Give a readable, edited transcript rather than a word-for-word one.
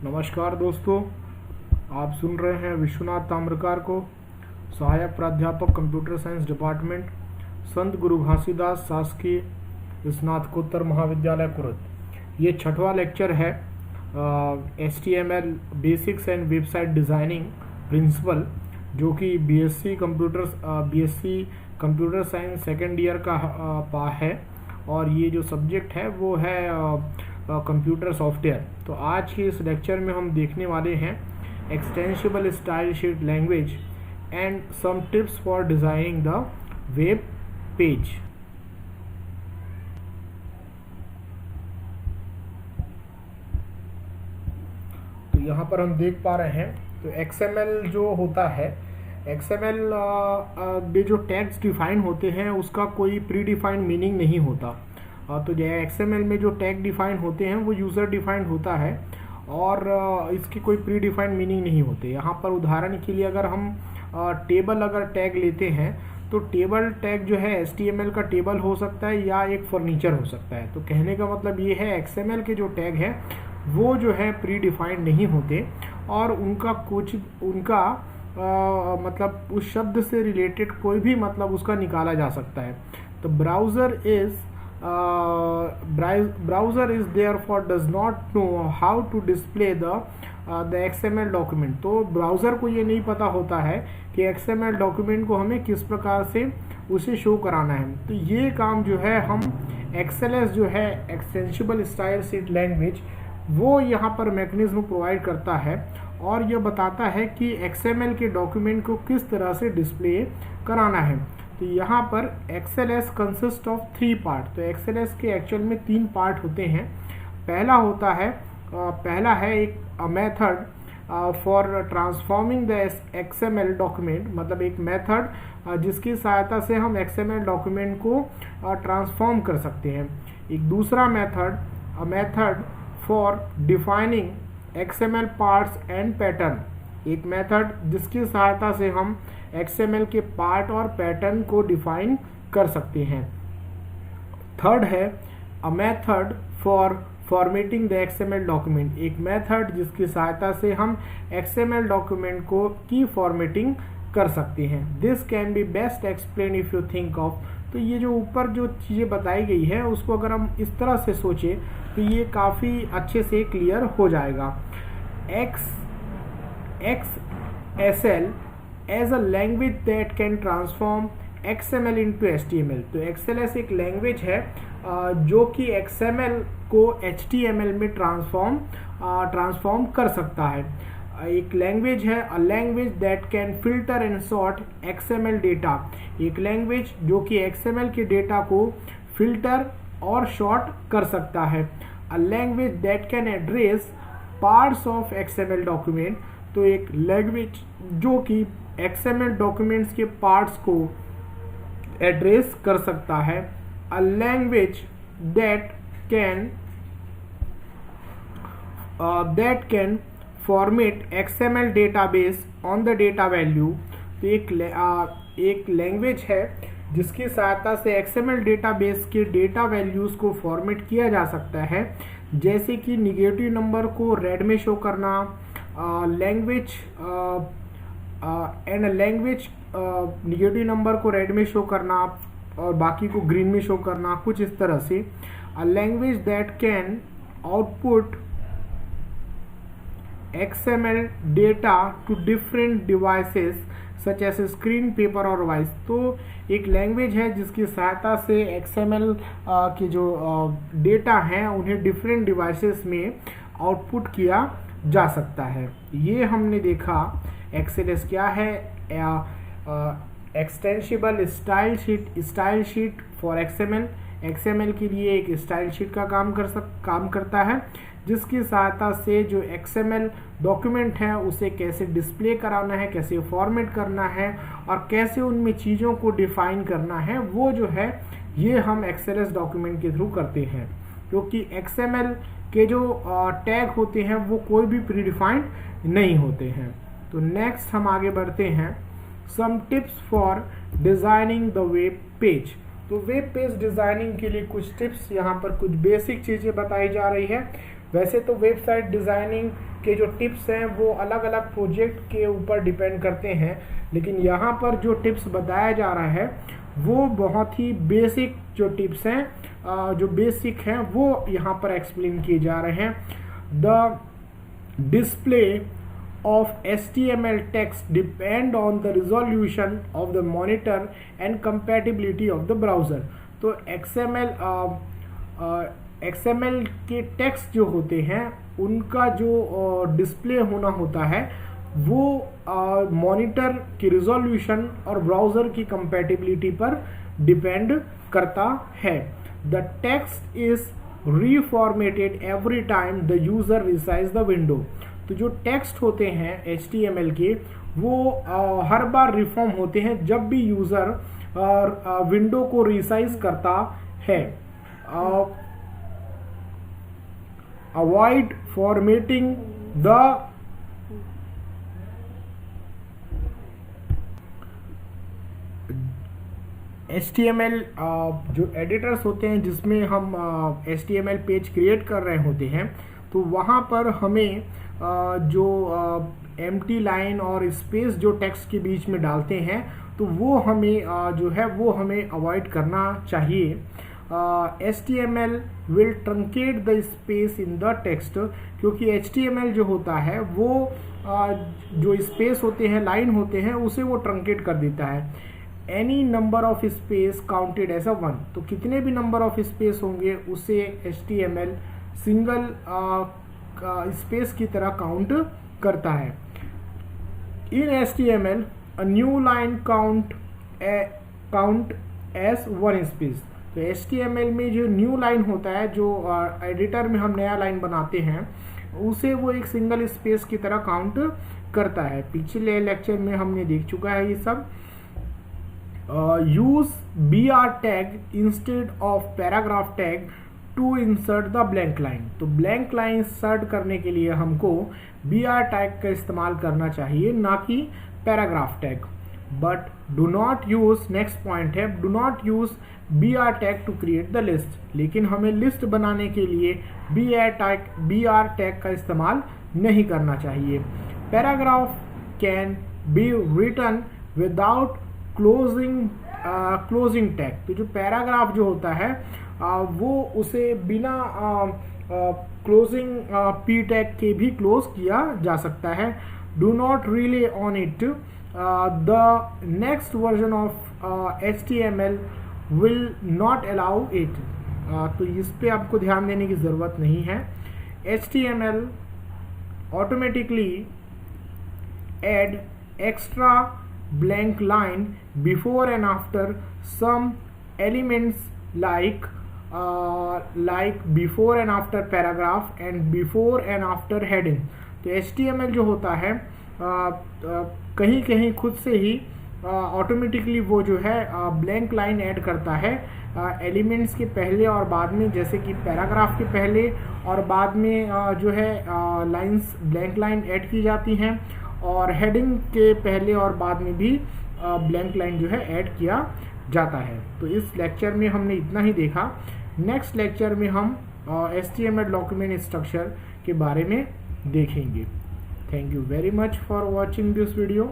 नमस्कार दोस्तों, आप सुन रहे हैं विश्वनाथ ताम्रकार को, सहायक प्राध्यापक कंप्यूटर साइंस डिपार्टमेंट, संत गुरु घासीदास शासकीय स्नातकोत्तर महाविद्यालय कुरुद। ये छठवां लेक्चर है HTML basics and website designing principle, जो कि BSc computer science second year का है। और ये जो सब्जेक्ट है वो है कंप्यूटर सॉफ्टवेयर। तो आज के इस लेक्चर में हम देखने वाले हैं extensible style sheet language and some tips for designing the web page. तो यहाँ पर हम देख पा रहे हैं, तो XML जो होता है, XML में जो टैग्स डिफाइन होते हैं उसका कोई प्री डिफाइंड मीनिंग नहीं होता। तो जो XML में जो टैग डिफाइन होते हैं वो यूज़र डिफाइंड होता है और इसकी कोई प्री डिफाइंड मीनिंग नहीं होते। यहाँ पर उदाहरण के लिए अगर हम टेबल अगर टैग लेते हैं तो टेबल टैग जो है HTML का टेबल हो सकता है या एक फर्नीचर हो सकता है। तो कहने का मतलब ये है XML के जो टैग है वो जो है प्री डिफाइंड नहीं होते और उनका मतलब उस शब्द से रिलेटेड कोई भी मतलब उसका निकाला जा सकता है। तो browser is therefore does not know how to display the XML document. तो ब्राउज़र को ये नहीं पता होता है कि XML डॉक्यूमेंट को हमें किस प्रकार से उसे शो कराना है। तो ये काम जो है हम XLS जो है एक्सटेंसिबल स्टाइल शीट लैंग्वेज, वो यहाँ पर मैकेनिज्म प्रोवाइड करता है और यह बताता है कि XML के डॉक्यूमेंट को किस तरह से डिस्प्ले कराना है। तो यहाँ पर XLS कंसिस्ट ऑफ 3 पार्ट। तो XLS के एक्चुअल में 3 पार्ट होते हैं। पहला है एक method for transforming the XML document, मतलब एक मेथड जिसकी सहायता से हम XML डॉक्यूमेंट को ट्रांसफॉर्म कर सकते हैं। एक दूसरा method for defining XML parts and pattern, एक मेथड जिसकी सहायता से हम XML के पार्ट और पैटर्न को डिफाइन कर सकते हैं। थर्ड है a method for formatting the XML document, एक मेथड जिसकी सहायता से हम XML डॉक्यूमेंट को की फॉर्मेटिंग कर सकते हैं। This can be best explain if you think of. तो ये जो ऊपर जो चीज़ें बताई गई है उसको अगर हम इस तरह से सोचें तो ये काफ़ी अच्छे से क्लियर हो जाएगा। XSL as a language that can transform XML into HTML। तो XLS एक लैंग्वेज है जो कि XML को HTML में ट्रांसफॉर्म कर सकता है। एक लैंग्वेज है अ language that can filter and sort XML data, एक लैंग्वेज जो कि XML के डेटा को फिल्टर और सॉर्ट कर सकता है। अ language that can address parts of XML document, तो एक लैंग्वेज जो कि XML डॉक्यूमेंट्स के पार्ट्स को एड्रेस कर सकता है। अ language that can format XML database on the data value, तो एक लैंग्वेज है जिसकी सहायता से XML डेटाबेस के डेटा वैल्यूज़ को फॉर्मेट किया जा सकता है, जैसे कि निगेटिव नंबर को रेड में शो करना, निगेटिव नंबर को रेड में शो करना और बाकी को ग्रीन में शो करना, कुछ इस तरह से। A language that can output XML data to different devices such as screen, paper और वॉइस। तो एक लैंग्वेज है जिसकी सहायता से XML के जो डेटा हैं उन्हें डिफरेंट डिवाइसेस में आउटपुट किया जा सकता है। ये हमने देखा XLS क्या है, extensible style sheet for XML के लिए एक स्टाइल शीट का काम करता है, जिसकी सहायता से जो XML डॉक्यूमेंट है उसे कैसे डिस्प्ले कराना है, कैसे फॉर्मेट करना है और कैसे उनमें चीज़ों को डिफाइन करना है, वो जो है ये हम XLS डॉक्यूमेंट के थ्रू करते हैं। क्योंकि XML के जो टैग होते हैं वो कोई भी प्री डिफाइंड नहीं होते हैं। तो नेक्स्ट हम आगे बढ़ते हैं, some tips for designing the web page. तो वेब पेज डिज़ाइनिंग के लिए कुछ टिप्स, यहाँ पर कुछ बेसिक चीज़ें बताई जा रही है। वैसे तो वेबसाइट डिज़ाइनिंग के जो टिप्स हैं वो अलग अलग प्रोजेक्ट के ऊपर डिपेंड करते हैं, लेकिन यहाँ पर जो टिप्स बताया जा रहा है वो बहुत ही बेसिक जो टिप्स हैं, जो बेसिक हैं वो यहाँ पर एक्सप्लेन किए जा रहे हैं। The display of HTML text depend on the resolution of the monitor and compatibility of the browser। तो XML के टेक्स्ट जो होते हैं उनका जो डिस्प्ले होना होता है वो मॉनिटर की रिजोल्यूशन और ब्राउज़र की कंपैटिबिलिटी पर डिपेंड करता है। The text is reformatted every time the user resize the window. तो जो टेक्स्ट होते हैं HTML के वो हर बार रिफॉर्म होते हैं जब भी यूज़र विंडो को रिसाइज करता है। अवॉइड फॉर्मेटिंग द HTML जो एडिटर्स होते हैं जिसमें हम HTML पेज क्रिएट कर रहे होते हैं, तो वहाँ पर हमें जो एम्प्टी लाइन और स्पेस जो टेक्स्ट के बीच में डालते हैं तो वो हमें जो है वो हमें अवॉइड करना चाहिए। HTML will truncate the space in the text, क्योंकि HTML जो होता है वो जो स्पेस होते हैं, लाइन होते हैं, उसे वो ट्रंकेट कर देता है। Any number of space counted as a 1, तो कितने भी नंबर ऑफ स्पेस होंगे उसे HTML सिंगल स्पेस की तरह काउंट करता है। In HTML a new line count as 1 space. तो HTML में जो न्यू लाइन होता है, जो एडिटर में हम नया लाइन बनाते हैं, उसे वो एक सिंगल स्पेस की तरह काउंट करता है। पिछले लेक्चर में हमने देख चुका है ये सब। Use BR tag instead of paragraph tag to insert the blank line. तो ब्लैंक लाइन इंसर्ट करने के लिए हमको BR टैग का इस्तेमाल करना चाहिए, ना कि paragraph tag. But do not use, next point है, do not use BR tag to create the list. लेकिन हमें लिस्ट बनाने के लिए BR टैग का इस्तेमाल नहीं करना चाहिए। Paragraph can be written without closing tag. तो जो पैराग्राफ जो होता है वो उसे बिना क्लोजिंग P टैग के भी क्लोज किया जा सकता है। Do not relay on it, the next version of HTML will not allow it. तो इस पे आपको ध्यान देने की ज़रूरत नहीं है। HTML automatically add extra blank line before and after some elements like before and after paragraph and before and after heading। तो HTML जो होता है कहीं कहीं खुद से ही ऑटोमेटिकली वो जो है ब्लैंक लाइन ऐड करता है एलिमेंट्स के पहले और बाद में, जैसे कि पैराग्राफ के पहले और बाद में जो है लाइंस ब्लैंक लाइन ऐड की जाती हैं, और हेडिंग के पहले और बाद में भी ब्लैंक लाइन जो है ऐड किया जाता है। तो इस लेक्चर में हमने इतना ही देखा। नेक्स्ट लेक्चर में हम HTML डॉक्यूमेंट स्ट्रक्चर के बारे में देखेंगे। Thank you very much for watching this video.